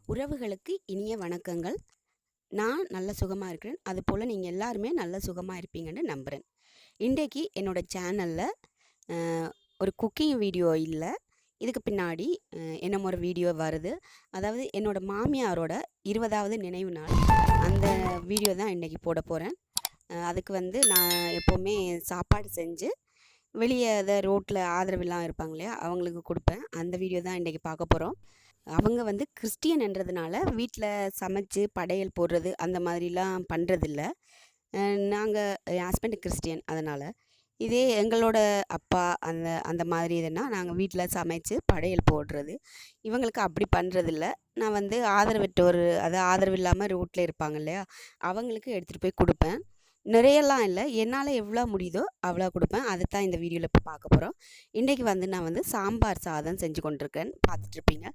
உறவுகளுக்கு இனிய வணக்கங்கள். நான் நல்ல சுகமா இருக்கிறேன். அதுபோல நீங்க எல்லாருமே நல்ல சுகமா இருப்பீங்கன்னு நம்புறேன். இன்றைக்கு என்னோட சேனல்ல அ ஒரு குக்கிங் வீடியோ இல்ல. இதுக்கு பின்னாடி என்னமோ ஒரு வீடியோ வருது. அதாவது என்னோட மாமியாரோட 20வது நினைவு நாள். அந்த வீடியோ தான் இன்னைக்கு போடப் போறேன். அதுக்கு வந்து நான் எப்பவுமே சாப்பாடு செஞ்சு வெளிய ரோட்ல ஆதரவில்லாம் இருப்பாங்க இல்லையா? அவங்களுக்கு குடுப்பேன். அந்த வீடியோ தான் இன்னைக்கு பார்க்க போறோம். அவங்க வந்து கிறிஸ்டியன்ன்றதுனால வீட்ல சமைச்சு படையல் போடுறது அந்த மாதிரிலாம் பண்றதில்ல. அ நாங்க என் ஹஸ்பண்ட் கிறிஸ்டியன் அதனால. இதே எங்களோட அப்பா அந்த அந்த மாதிரி இதுன்னா நாங்க வீட்ல சமைச்சு படையல் போடுறது. இவங்களுக்கு அப்படி பண்றதில்ல. நான் வந்து ஆதரவற்றோர் அதாவது ஆதரவு இல்லாம ரோட்ல இருப்பாங்க இல்லையா? அவங்களுக்கு எடுத்துட்டு போய் குடுப்பேன். நிறையலாம் இல்ல. என்னால எவ்வளோ முடியுதோ அவ்வளோ குடுப்பேன். அதத்தான் இந்த வீடியோல இப்ப பார்க்க போறோம். இன்னைக்கு வந்து நான் வந்து சாம்பார் சாதம் செஞ்சு கொண்டிருக்கேன். பார்த்துட்ருப்பீங்க.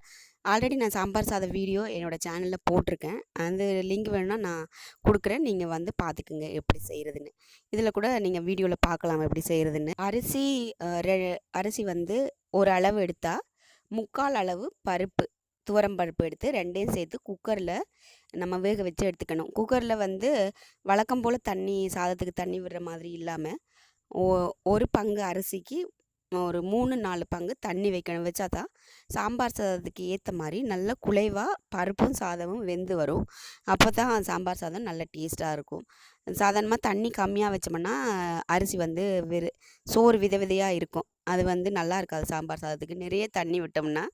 ஆல்ரெடி நான் சாம்பார் சாதம் வீடியோ என்னோட சேனல்ல போட்டிருக்கேன். அந்த லிங்க் வேணும்னா நான் குடுக்குறேன். நீங்க வந்து பார்த்துக்குங்க எப்படி செய்றதுன்னு. இதில கூட நீங்க வீடியோல பார்க்கலாம் எப்படி செய்றதுன்னு. அரிசி அ ரெ அரிசி வந்து ஒரு அளவு எடுத்தா, 3/4 அளவு பருப்பு, துவரம் பருப்பு எடுத்து 2யும் சேர்த்து குக்கர்ல நம்ம வேக வச்சு எடுத்துக்கணும். குக்கர்ல வந்து வழக்கம் போல சாதத்துக்கு தண்ணி விடுற மாதிரி இல்லாம, ஒ ஒரு பங்கு அரிசிக்கு ஒரு 3, 4 பங்கு தண்ணி வைக்கணும். வச்சா தான் சாம்பார் சாதத்துக்கு ஏத்த மாரி நல்ல குழைவா பருப்பும், சாதமும் வெந்து வரும். அப்ப தான் சாம்பார் சாதம் நல்ல டேஸ்ட்டா இருக்கும். சாதாரணமா தண்ணி கம்மியா வச்சோம்னா, அரிசி வந்து சோறு வித விதையா இருக்கும். அது வந்து நல்லா இருக்காது சாம்பார் சாதத்துக்கு. நிறைய தண்ணி விட்டோம்னா,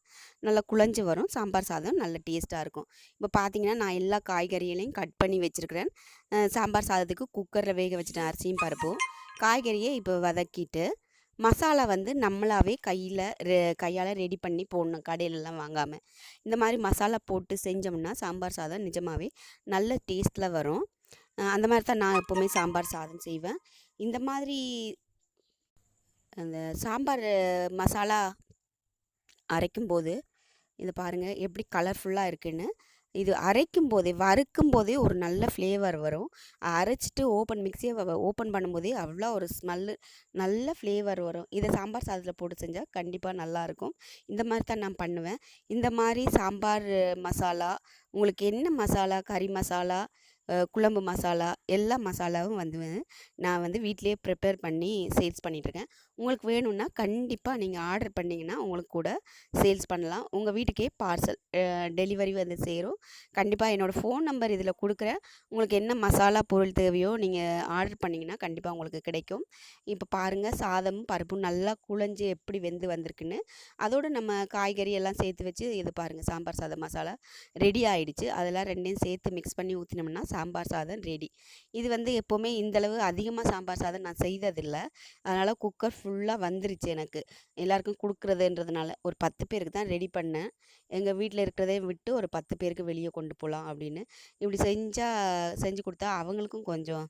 நல்லா குழஞ்சு வரும். சாம்பார் சாதம் நல்ல டேஸ்ட்டா இருக்கும். இப்போ பார்த்தீங்கன்னா, நான் எல்லா காய்கறிகளையும் கட் பண்ணி வச்சிருக்கிறேன். சாம்பார் சாதத்துக்கு குக்கர்ல வேக வச்சுட்டேன் அரிசியும், பருப்பும். காய்கறிய இப்போ வதக்கிட்டு மசாலா வந்து நம்மளாவே கையால ரெடி பண்ணி போடணும் கடையிலலாம் வாங்காம. இந்த மாரி மசாலா போட்டு செஞ்சோம்னா, சாம்பார் சாதம் நிஜமாவே நல்ல டேஸ்ட்ல வரும். அந்த மாரி தான் நான் எப்பவுமே சாம்பார் சாதம் செய்வேன். இந்த மாதிரி அந்த சாம்பார் மசாலா அரைக்கும்போது, இது பாருங்க எப்படி கலர்ஃபுல்லா இருக்குன்னு. இது அரைக்கும்போதே, வறுக்கும்போதே ஒரு நல்ல ஃப்ளேவர் வரும். அரைச்சுட்டு மிக்ஸிய ஓப்பன் பண்ணும்போதே அவ்வளோ ஒரு நல்ல ஃப்ளேவர் வரும். இத சாம்பார் சாதத்தில போட்டு செஞ்சா கண்டிப்பா நல்லாயிருக்கும். இந்த மாரி தான் நான் பண்ணுவேன். இந்த மாரி சாம்பார் மசாலா, உங்களுக்கு என்ன மசாலா, கறி மசாலா, குழம்பு மசாலா, எல்லா மசாலாவும் வந்து நான் வந்து வீட்லயே ப்ரிப்பேர் பண்ணி சேல்ஸ் பண்ணிட்டுருக்கேன். உங்களுக்கு வேணும்னா கண்டிப்பா நீங்க ஆர்டர் பண்ணீங்கன்னா, உங்களுக்கு கூட சேல்ஸ் பண்ணலாம். உங்க வீட்டுக்கே பார்சல் டெலிவரி வந்து சேரும். கண்டிப்பா என்னோட ஃபோன் நம்பர் இதில குடுக்குறேன். உங்களுக்கு என்ன மசாலா பொருள் தேவையோ நீங்க ஆர்டர் பண்ணீங்கன்னா, கண்டிப்பா உங்களுக்கு கிடைக்கும். இப்ப பாருங்க சாதமும், பருப்பும் நல்லா குழஞ்சு எப்படி வெந்து வந்திருக்குன்னு. அதோட நம்ம காய்கறி எல்லாம் சேர்த்து வச்சு இது பாருங்க சாம்பார் சாதம் மசாலா ரெடி ஆயிடுச்சு. அதெல்லாம் 2யும் சேர்த்து மிக்ஸ் பண்ணி ஊத்தினோம்னா சாம்பார் சாதம் ரெடி. இது வந்து எப்பவுமே இந்த அளவு அதிகமா சாம்பார் சாதம் நான் செய்ததில்ல. அதனால குக்கர் ஃபுல்லா வந்துருச்சு எனக்கு. எல்லாருக்கும் குடுக்குறதுன்றதுனால. ஒரு 10 பேருக்கு தான் ரெடி பண்ணேன். எங்க வீட்ல இருக்கிறதையும் விட்டு ஒரு 10 பேருக்கு வெளிய கொண்டு போலாம் அப்படின்னு. இப்படி செஞ்சு குடுத்தா அவங்களுக்கும் கொஞ்சம்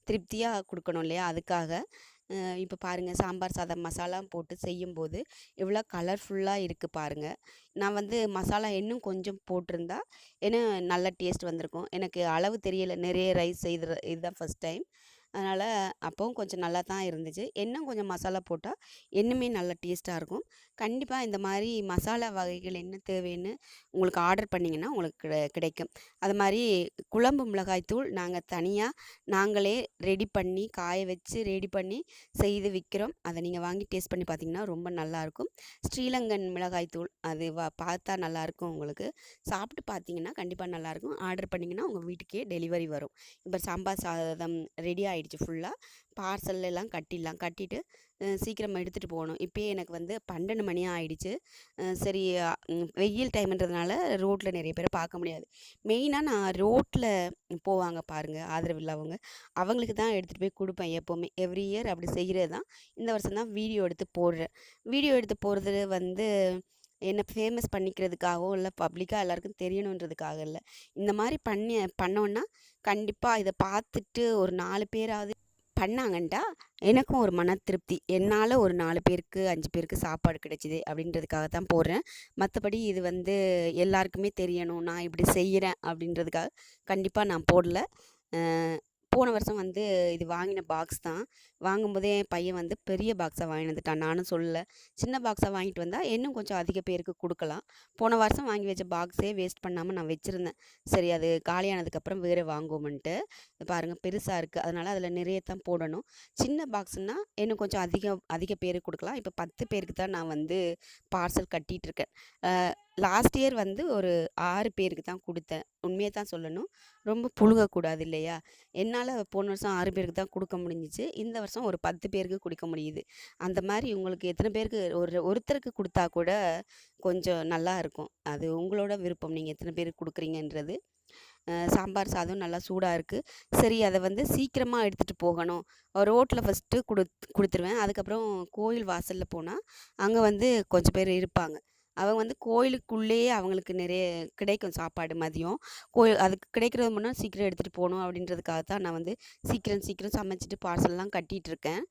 திருப்தியா குடுக்கணும் இல்லையா? அதுக்காக. இப்ப பாருங்க சாம்பார் சாதம் மசாலா போட்டு செய்யும்போது எவ்வளோ கலர்ஃபுல்லா இருக்கு பாருங்க. நான் வந்து மசாலா இன்னும் கொஞ்சம் போட்டிருந்தா இன்னும் நல்ல டேஸ்ட் வந்திருக்கும். எனக்கு அளவு தெரியல. நிறைய ரைஸ் இதுதான் ஃபர்ஸ்ட் டைம். அதனால அப்பவும் கொஞ்சம் நல்லா தான் இருந்துச்சு. இன்னும் கொஞ்சம் மசாலா போட்டா இன்னுமே நல்ல டேஸ்ட்டா இருக்கும். கண்டிப்பா இந்த மாரி மசாலா வகைகள் என்ன தேவைன்னு உங்களுக்கு ஆர்டர் பண்ணீங்கன்னா, உங்களுக்கு கிடைக்கும். அது மாரி குழம்பு மிளகாய் தூள் நாங்க தனியா நாங்களே ரெடி பண்ணி, காய வச்சு ரெடி பண்ணி செய்து விக்கிறோம். அத நீங்க வாங்கி டேஸ்ட் பண்ணி பார்த்தீங்கன்னா, ரொம்ப நல்லாயிருக்கும். ஸ்ரீலங்கன் மிளகாய் தூள் அது பார்த்தா நல்லாயிருக்கும் உங்களுக்கு. சாப்பிட்டு பார்த்தீங்கன்னா, கண்டிப்பா நல்லாயிருக்கும். ஆர்டர் பண்ணீங்கன்னா, உங்க வீட்டுக்கே டெலிவரி வரும். இப்ப சாம்பார் சாதம் ரெடி ஆயிடுச்சு ஃபுல்லா. பார்சல் எல்லாம் கட்டிடலாம். கட்டிட்டு சீக்கிரமா எடுத்துட்டு போகணும். இப்பயே எனக்கு வந்து 12 மணி ஆயிடுச்சு. சரி வெயில் டைம்ன்றதுனால ரோட்ல நிறைய பேர பார்க்க முடியாது. மெயினா நான் ரோட்ல போவாங்க பாருங்க, ஆதரவு இல்லாதவங்க. அவங்களுக்கு தான் எடுத்துட்டு போய் குடுப்பேன் எப்பவுமே. எவ்ரி இயர் அப்படி செய்றது தான். இந்த வருஷம் தான் வீடியோ எடுத்து போடுறேன். வீடியோ எடுத்து போடுறது வந்து என்ன ஃபேமஸ் பண்ணிக்கிறதுக்காகவோ, இல்ல பப்ளிக்கா எல்லாருக்கும் தெரியணுன்றதுக்காக இல்ல. இந்த மாரி பண்ணோன்னா, கண்டிப்பா இத பார்த்துட்டு ஒரு 4 பேராவது பண்ணாங்கன்ட்டா, எனக்கும் ஒரு மன திருப்தி. என்னால ஒரு 4 பேருக்கு, 5 பேருக்கு சாப்பாடு கிடைச்சது அப்படின்றதுக்காக தான் போடுறேன். மத்தபடி இது வந்து எல்லாருக்குமே தெரியணும், நான் இப்படி செய்றேன் அப்படின்றதுக்காக கண்டிப்பா நான் போடல. அ போன வருஷம் வந்து இது வாங்கின பாக்ஸ் தான். வாங்கும்போதே என் பையன் வந்து பெரிய பாக்ஸாக வாங்கிட்டு வந்துட்டான். நானும் சொல்லல. சின்ன பாக்ஸாக வாங்கிட்டு வந்தால் இன்னும் கொஞ்சம் அதிக பேருக்கு கொடுக்கலாம். போன வருஷம் வாங்கி வச்ச பாக்ஸே வேஸ்ட் பண்ணாமல் நான் வச்சுருந்தேன். சரி அது காலியானதுக்கப்புறம் வேறு வாங்குவோம்ன்ட்டு. பாருங்கள் பெருசாக இருக்குது. அதனால் அதில் நிறைய தான் போடணும். சின்ன பாக்ஸ்னால் இன்னும் கொஞ்சம் அதிக பேருக்கு கொடுக்கலாம். இப்போ 10 பேருக்கு தான் நான் வந்து பார்சல் கட்டிகிட்ருக்கேன். லாஸ்ட் இயர் வந்து ஒரு 6 பேருக்கு தான் கொடுத்தேன். உண்மையை தான் சொல்லணும். ரொம்ப புழுகக்கூடாது இல்லையா? என்னால் போன வருஷம் 6 பேருக்கு தான் கொடுக்க முடிஞ்சிச்சு. இந்த வருஷம் ஒரு 10 பேருக்கு கொடுக்க முடியுது. அந்த மாதிரி உங்களுக்கு எத்தனை பேருக்கு ஒருத்தருக்கு கொடுத்தா கூட கொஞ்சம் நல்லா இருக்கும். அது உங்களோட விருப்பம். நீங்கள் எத்தனை பேருக்கு கொடுக்குறீங்கன்றது. சாம்பார் சாதம் நல்லா சூடாக இருக்குது. சரி அதை வந்து சீக்கிரமாக எடுத்துகிட்டு போகணும். ரோட்டில் ஃபஸ்ட்டு கொடுத்துருவேன். அதுக்கப்புறம் கோயில் வாசலில் போனால் அங்கே வந்து கொஞ்சம் பேர் இருப்பாங்க. அவங்க வந்து கோயிலுக்குள்ளேயே அவங்களுக்கு நிறைய கிடைக்கும் சாப்பாடு மதியம். அதுக்கு கிடைக்கிறது முன்னாடி சீக்கிரம் எடுத்துகிட்டு போகணும் அப்படின்றதுக்காக தான் நான் வந்து சீக்கிரம் சமைச்சிட்டு பார்சல்லாம் கட்டிகிட்ருக்கேன்.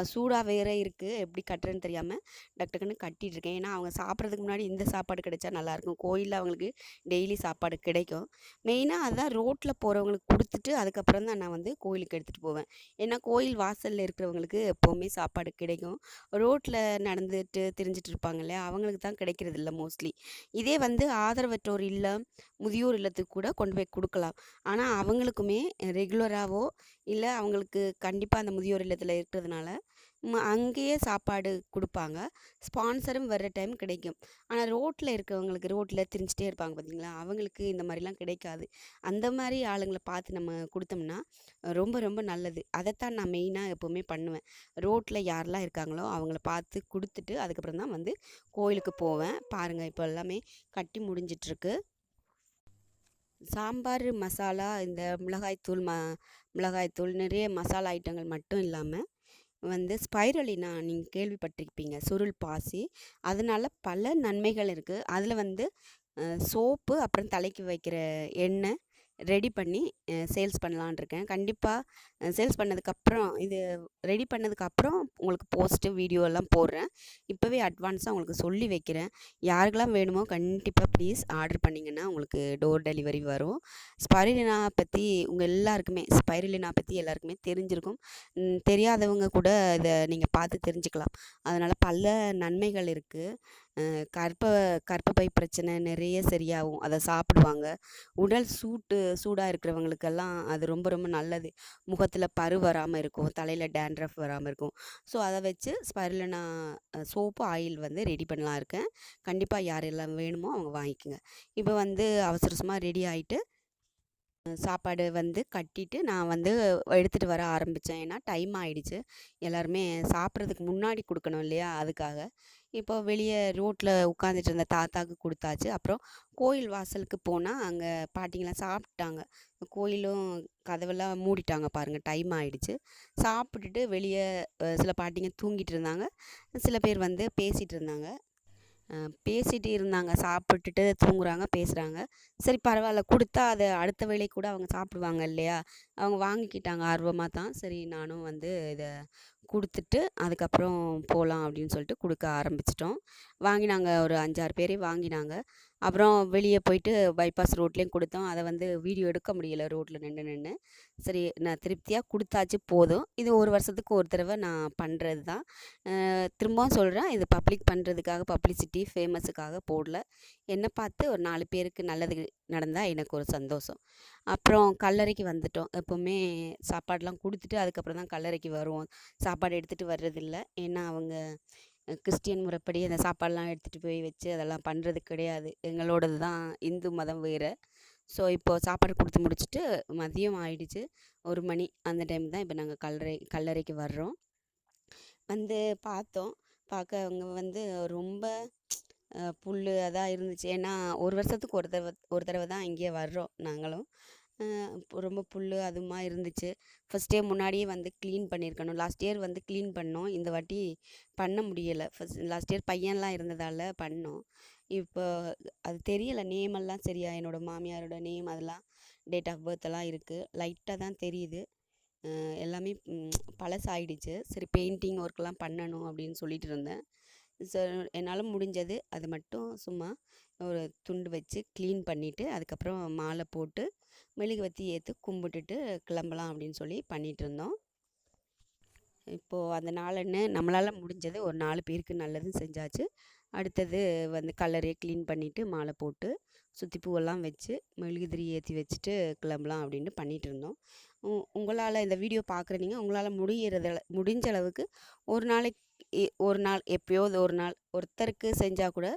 சூடாக வேறு இருக்குது. எப்படி கட்டுறேன்னு தெரியாமல் டக்குன்னு கட்டிகிட்ருக்கேன். ஏன்னா அவங்க சாப்பிட்றதுக்கு முன்னாடி இந்த சாப்பாடு கிடைச்சா நல்லாயிருக்கும். கோயிலில் அவங்களுக்கு டெய்லி சாப்பாடு கிடைக்கும். மெயினாக அதுதான் ரோட்டில் போகிறவங்களுக்கு கொடுத்துட்டு அதுக்கப்புறம் தான் நான் வந்து கோயிலுக்கு எடுத்துகிட்டு போவேன். ஏன்னா கோயில் வாசலில் இருக்கிறவங்களுக்கு எப்போவுமே சாப்பாடு கிடைக்கும். ரோட்டில் நடந்துட்டு திரிஞ்சிட்டு இருப்பாங்க இல்லையா, அவங்களுக்கு தான் கிடைக்கிறது இல்லை மோஸ்ட்லி. இதே வந்து ஆதரவற்றோர் இல்லம், முதியோர் இல்லத்துக்கு கூட கொண்டு போய் கொடுக்கலாம். ஆனால் அவங்களுக்குமே ரெகுலராகவோ இல்லை அவங்களுக்கு கண்டிப்பாக அந்த முதியோர் இல்லத்தில் இருக்கிறதுனால அங்கேயே சாப்பாடு கொடுப்பாங்க. ஸ்பான்சரும் வர்ற டைம் கிடைக்கும். ஆனால் ரோட்டில் இருக்கிறவங்களுக்கு ரோட்டில் திரிஞ்சிட்டே இருப்பாங்க பார்த்தீங்களா, அவங்களுக்கு இந்த மாதிரிலாம் கிடைக்காது. அந்த மாதிரி ஆளுங்களை பார்த்து நம்ம கொடுத்தோம்னா ரொம்ப ரொம்ப நல்லது. அதைத்தான் நான் மெயினாக எப்போவுமே பண்ணுவேன். ரோட்டில் யாரெல்லாம் இருக்காங்களோ அவங்கள பார்த்து கொடுத்துட்டு அதுக்கப்புறம் தான் வந்து கோயிலுக்கு போவேன். பாருங்கள் இப்போ எல்லாமே கட்டி முடிஞ்சிட்ருக்கு. சாம்பார் மசாலா, இந்த மிளகாய்த்தூள் நிறைய மசாலா ஐட்டங்கள் மட்டும் இல்லாமல் வந்து ஸ்பைரலினா நீங்கள் கேள்விப்பட்டிருப்பீங்க, சுருள் பாசி. அதனால பல நன்மைகள் இருக்குது. அதில் வந்து சோப்பு, அப்புறம் தலைக்கு வைக்கிற எண்ணெய் ரெடி பண்ணி சேல்ஸ் பண்ணலான் இருக்கேன். கண்டிப்பாக சேல்ஸ் பண்ணதுக்கப்புறம் இது ரெடி பண்ணதுக்கப்புறம் உங்களுக்கு போஸ்ட்டு வீடியோ எல்லாம் போடுறேன். இப்போவே அட்வான்ஸாக உங்களுக்கு சொல்லி வைக்கிறேன். யாருக்கெல்லாம் வேணுமோ கண்டிப்பாக ப்ளீஸ் ஆர்டர் பண்ணிங்கன்னா உங்களுக்கு டோர் டெலிவரி வரும். ஸ்பைருலினா பற்றி எல்லாருக்குமே தெரிஞ்சிருக்கும். தெரியாதவங்க கூட இதை நீங்கள் பார்த்து தெரிஞ்சுக்கலாம். அதனால் பல நன்மைகள் இருக்குது. கர்ப்பப்பை பிரச்சனை நிறைய சரியாகும். அதை சாப்பிடுவாங்க. உடல் சூடாக இருக்கிறவங்களுக்கெல்லாம் அது ரொம்ப ரொம்ப நல்லது. முகத்தில் பரு வராமல் இருக்கும், தலையில் டேண்ட்ரஃப் வராமல் இருக்கும். ஸோ அதை வச்சு ஸ்பைருலினா சோப்பு ஆயில் வந்து ரெடி பண்ணலாம் இருக்கேன். கண்டிப்பாக யாரெல்லாம் வேணுமோ அவங்க வாங்கிக்கோங்க. இப்போ வந்து அவசரமாக ரெடி ஆகிட்டு சாப்பாடு வந்து கட்டிட்டு நான் வந்து எடுத்துகிட்டு வர ஆரம்பித்தேன். ஏன்னா டைம் ஆகிடுச்சு. எல்லாருமே சாப்பிட்றதுக்கு முன்னாடி கொடுக்கணும் இல்லையா, அதுக்காக. இப்போ வெளியே ரோட்டில் உட்காந்துட்டு இருந்த தாத்தாவுக்கு கொடுத்தாச்சு. அப்புறம் கோயில் வாசலுக்கு போனால் அங்கே பாட்டிங்கெல்லாம் சாப்பிட்டாங்க. கோயிலும் கதவெல்லாம் மூடிட்டாங்க பாருங்கள், டைம் ஆகிடுச்சு. சாப்பிட்டுட்டு வெளியே சில பாட்டிங்க தூங்கிட்டு இருந்தாங்க, சில பேர் வந்து பேசிகிட்டு இருந்தாங்க. சாப்பிட்டுட்டு தூங்குறாங்க, பேசுகிறாங்க. சரி பரவாயில்ல, கொடுத்தா அதை அடுத்த வேளை கூட அவங்க சாப்பிடுவாங்க இல்லையா, அவங்க வாங்கிக்கிட்டாங்க ஆர்வமாக தான். சரி நானும் வந்து இதை கொடுத்துட்டு அதுக்கப்புறம் போகலாம் அப்படின்னு சொல்லிட்டு கொடுக்க ஆரம்பிச்சிட்டோம். வாங்கினாங்க, ஒரு 5-6 பேரே வாங்கினாங்க. அப்புறம் வெளியே போயிட்டு பைபாஸ் ரோட்லேயும் கொடுத்தோம். அதை வந்து வீடியோ எடுக்க முடியலை ரோட்டில் நின்று. சரி நான் திருப்தியாக கொடுத்தாச்சு, போதும். இது ஒரு வருஷத்துக்கு ஒரு தடவை நான் பண்ணுறது தான். திரும்பவும் சொல்கிறேன், இது பப்ளிக் பண்ணுறதுக்காக, பப்ளிசிட்டி ஃபேமஸுக்காக போடல. என்னை பார்த்து ஒரு 4 பேருக்கு நல்லது நடந்தால் எனக்கு ஒரு சந்தோஷம். அப்புறம் கல்லறைக்கு வந்துட்டோம். எப்போவுமே சாப்பாடெலாம் கொடுத்துட்டு அதுக்கப்புறம் தான் கல்லறைக்கு வருவோம். சாப்பாடு எடுத்துகிட்டு வர்றதில்ல. ஏன்னா அவங்க கிறிஸ்டியன் முறைப்படி அந்த சாப்பாடெலாம் எடுத்துகிட்டு போய் வச்சு அதெல்லாம் பண்ணுறது கிடையாது. எங்களோடது தான் இந்து மதம் வேறு. ஸோ இப்போது சாப்பாடு கொடுத்து முடிச்சுட்டு மதியம் ஆயிடுச்சு, 1 மணி. அந்த டைம் தான் இப்போ நாங்கள் கல்லறைக்கு வர்றோம். வந்து பார்க்க அவங்க வந்து ரொம்ப புல் அதான் இருந்துச்சு. ஏன்னா ஒரு வருஷத்துக்கு ஒரு தடவை தான் இங்கே வர்றோம் நாங்களும். ரொம்ப புல் அதுமா இருந்துச்சு. ஃபஸ்ட்டே முன்னாடியே வந்து க்ளீன் பண்ணியிருக்கணும். லாஸ்ட் இயர் வந்து க்ளீன் பண்ணோம், இந்த வாட்டி பண்ண முடியலை. லாஸ்ட் இயர் பையன்லாம் இருந்ததால் பண்ணோம். இப்போ அது தெரியலை, நேமெல்லாம் சரியா, என்னோடய மாமியாரோட நேம் அதெல்லாம் டேட் ஆஃப் பர்த் எல்லாம் இருக்குது. லைட்டாக தான் தெரியுது. எல்லாமே பழசாயிடுச்சு. சரி பெயிண்டிங் ஒர்க்கெலாம் பண்ணணும் அப்படின்னு சொல்லிட்டு இருந்தேன். என்னால் முடிஞ்சது அது மட்டும் சும்மா ஒரு துண்டு வச்சு க்ளீன் பண்ணிவிட்டு அதுக்கப்புறம் மாலை போட்டு மெழுகுவர்த்தி ஏற்றி கும்பிட்டுட்டு கிளம்பலாம் அப்படின்னு சொல்லி பண்ணிகிட்ருந்தோம். இப்போது அந்த நாளன்னு நம்மளால் முடிஞ்சது ஒரு 4 பேருக்கு நல்லதும் செஞ்சாச்சு. அடுத்தது வந்து கல்லறைய க்ளீன் பண்ணிவிட்டு மாலை போட்டு சுத்தி பூவெல்லாம் வச்சு மெழுகுதிரி ஏற்றி வச்சுட்டு கிளம்பலாம் அப்படின்ட்டு பண்ணிகிட்ருந்தோம். உங்களால் இந்த வீடியோ பார்க்குற நீங்கள் உங்களால் முடிஞ்ச அளவுக்கு ஒரு நாளைக்கு ஒரு நாள் எப்போயாவது ஒரு நாள் ஒருத்தருக்கு செஞ்சால் கூட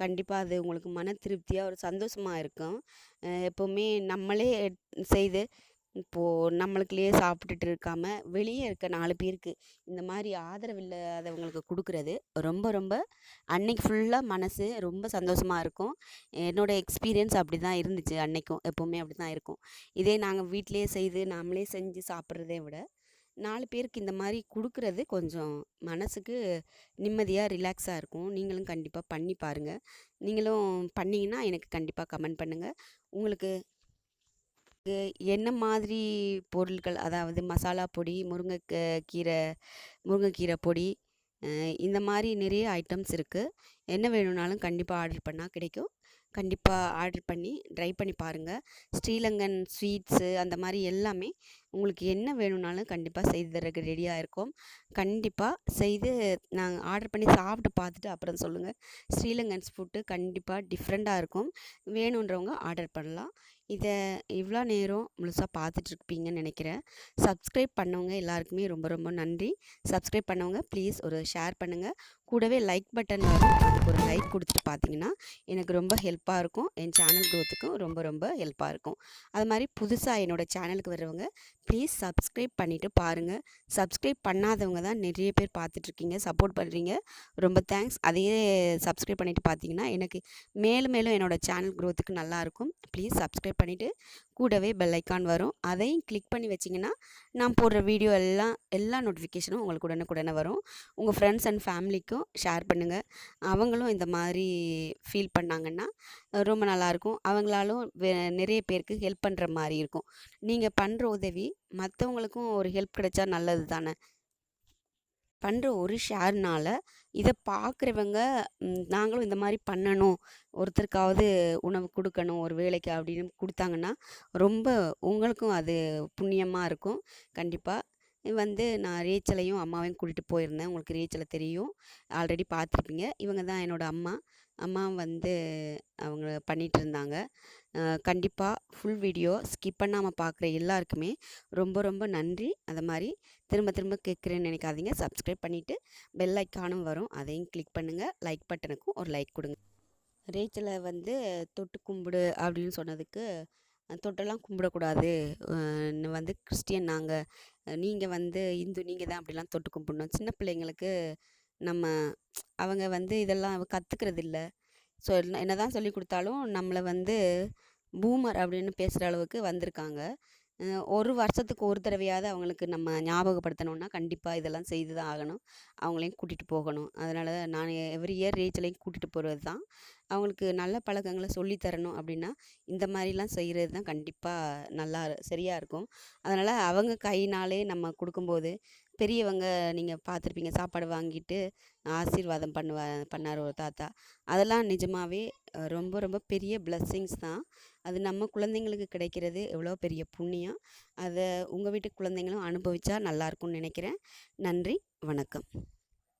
கண்டிப்பாக அது உங்களுக்கு மன திருப்தியாக ஒரு சந்தோஷமாக இருக்கும். எப்போவுமே நம்மளே செய்து இப்போது நம்மளுக்குள்ளேயே சாப்பிட்டுட்டு இருக்காம வெளியே இருக்க 4 பேருக்கு இந்த மாதிரி ஆதரவு இல்லாதவங்களுக்கு கொடுக்குறது ரொம்ப ரொம்ப அன்னைக்கு ஃபுல்லாக மனசு ரொம்ப சந்தோஷமாக இருக்கும். என்னோடய எக்ஸ்பீரியன்ஸ் அப்படி தான் இருந்துச்சு. அன்னைக்கும் எப்போவுமே அப்படி தான் இருக்கும். இதே நாங்கள் வீட்டிலேயே செய்து நாமளே செஞ்சு சாப்பிட்றதை விட 4 பேருக்கு இந்த மாதிரி கொடுக்குறது கொஞ்சம் மனசுக்கு நிம்மதியாக ரிலாக்ஸாக இருக்கும். நீங்களும் கண்டிப்பாக பண்ணி பாருங்கள். நீங்களும் பண்ணிங்கன்னா எனக்கு கண்டிப்பாக கமெண்ட் பண்ணுங்கள். உங்களுக்கு என்ன மாதிரி பொருட்கள், அதாவது மசாலா பொடி, முருங்கைக்கீரை பொடி, இந்த மாதிரி நிறைய ஐட்டம்ஸ் இருக்குது. என்ன வேணும்னாலும் கண்டிப்பாக ஆர்டர் பண்ணால் கிடைக்கும். கண்டிப்பாக ஆர்டர் பண்ணி ட்ரை பண்ணி பாருங்கள். ஸ்ரீலங்கன் ஸ்வீட்ஸு அந்த மாதிரி எல்லாமே உங்களுக்கு என்ன வேணும்னாலும் கண்டிப்பாக செய்து தரக்கு ரெடியாக இருக்கோம். கண்டிப்பாக செய்து நாங்கள் ஆர்டர் பண்ணி சாப்பிட்டு பார்த்துட்டு அப்புறம் சொல்லுங்கள். ஸ்ரீலங்கன்ஸ் ஃபுட்டு கண்டிப்பாக டிஃப்ரெண்ட்டாக இருக்கும். வேணுன்றவங்க ஆர்டர் பண்ணலாம். இதை இவ்வளோ நேரம் முழுசாக பார்த்துட்ருப்பீங்கன்னு நினைக்கிறேன். சப்ஸ்கிரைப் பண்ணவங்க எல்லாருக்குமே ரொம்ப ரொம்ப நன்றி. சப்ஸ்கிரைப் பண்ணவங்க ப்ளீஸ் ஒரு ஷேர் பண்ணுங்கள். கூடவே லைக் பட்டன் வரும், அதுக்கு ஒரு லைக் கொடுத்துட்டு பார்த்தீங்கன்னா எனக்கு ரொம்ப ஹெல்ப்பாக இருக்கும். என் சேனல் க்ரோத்துக்கும் ரொம்ப ரொம்ப ஹெல்ப்பாக இருக்கும். அது மாதிரி புதுசாக என்னோடய சேனலுக்கு வர்றவங்க ப்ளீஸ் சப்ஸ்கிரைப் பண்ணிவிட்டு பாருங்கள். சப்ஸ்கிரைப் பண்ணாதவங்க தான் நிறைய பேர் பார்த்துட்ருக்கீங்க, சப்போர்ட் பண்ணுறீங்க. ரொம்ப தேங்க்ஸ். அதையே சப்ஸ்கிரைப் பண்ணிவிட்டு பார்த்தீங்கன்னா எனக்கு மேலும் மேலும் என்னோடய சேனல் க்ரோத்துக்கு நல்லாயிருக்கும். ப்ளீஸ் சப்ஸ்கிரைப் பண்ணிவிட்டு கூடவே பெல் ஐக்கான் வரும், அதையும் கிளிக் பண்ணி வச்சிங்கன்னா நான் போடுற வீடியோ எல்லா நோட்டிஃபிகேஷனும் உங்களுக்கு உடனுக்குடனே வரும். உங்கள் ஃப்ரெண்ட்ஸ் அண்ட் ஃபேமிலிக்கும் ஷேர் பண்ணுங்கள். அவங்களும் இந்த மாதிரி ஃபீல் பண்ணாங்கன்னா ரொம்ப நல்லாயிருக்கும். அவங்களாலும் நிறைய பேருக்கு ஹெல்ப் பண்ணுற மாதிரி இருக்கும். நீங்கள் பண்ணுற உதவி மற்றவங்களுக்கும் ஒரு ஹெல்ப் கிடைச்சா நல்லது தானே. பண்ணுற ஒரு ஷேர்னால் இதை பார்க்குறவங்க நாங்களும் இந்த மாதிரி பண்ணணும், ஒருத்தருக்காவது உணவு கொடுக்கணும் ஒரு வேலைக்கு அப்படின்னு கொடுத்தாங்கன்னா ரொம்ப உங்களுக்கும் அது புண்ணியமாக இருக்கும். கண்டிப்பாக வந்து நான் ரேச்சலையும் அம்மாவையும் கூட்டிகிட்டு போயிருந்தேன். உங்களுக்கு ரேச்சலை தெரியும், ஆல்ரெடி பார்த்துருப்பீங்க. இவங்க தான் என்னோடய அம்மா வந்து அவங்க பண்ணிகிட்டு இருந்தாங்க. கண்டிப்பாக ஃபுல் வீடியோ ஸ்கிப் பண்ணாமல் பார்க்குற எல்லாருக்குமே ரொம்ப ரொம்ப நன்றி. அதை மாதிரி திரும்ப திரும்ப கேட்குறேன்னு நினைக்காதீங்க. சப்ஸ்கிரைப் பண்ணிவிட்டு பெல் ஐக்கானும் வரும், அதையும் கிளிக் பண்ணுங்கள். லைக் பட்டனுக்கும் ஒரு லைக் கொடுங்க. ரேச்சலை வந்து தொட்டு கும்பிடு அப்படின்னு சொன்னதுக்கு தொட்டெல்லாம் கும்பிடக்கூடாது, வந்து கிறிஸ்டியன் நாங்கள், நீங்கள் வந்து இந்து, நீங்கள் தான் அப்படிலாம் தொட்டு கும்பிடணும். சின்ன பிள்ளைங்களுக்கு நம்ம அவங்க வந்து இதெல்லாம் கற்றுக்கிறது இல்லை. ஸோ என்ன தான் சொல்லி கொடுத்தாலும் நம்மளை வந்து பூமர் அப்படின்னு பேசுகிற அளவுக்கு வந்திருக்காங்க. ஒரு வருஷத்துக்கு ஒரு தடவையாவது அவங்களுக்கு நம்ம ஞாபகப்படுத்தணுன்னா கண்டிப்பாக இதெல்லாம் செய்து தான் ஆகணும். அவங்களையும் கூட்டிகிட்டு போகணும். அதனால நான் எவ்ரி இயர் ரேச்சலையும் கூட்டிகிட்டு போகிறது தான். அவங்களுக்கு நல்ல பழக்கங்களை சொல்லித்தரணும் அப்படின்னா இந்த மாதிரிலாம் செய்கிறது தான் கண்டிப்பாக சரியாக இருக்கும். அதனால் அவங்க கையினாலே நம்ம கொடுக்கும்போது பெரியவங்க நீங்கள் பார்த்துருப்பீங்க, சாப்பாடு வாங்கிட்டு ஆசீர்வாதம் பண்ணார் ஒரு தாத்தா. அதெல்லாம் நிஜமாகவே ரொம்ப ரொம்ப பெரிய பிளெஸ்ஸிங்ஸ் தான். அது நம்ம குழந்தைங்களுக்கு கிடைக்கிறது எவ்வளோ பெரிய புண்ணியம். அதை உங்கள் வீட்டு குழந்தைங்களும் அனுபவித்தா நல்லாயிருக்கும்னு நினைக்கிறேன். நன்றி, வணக்கம்.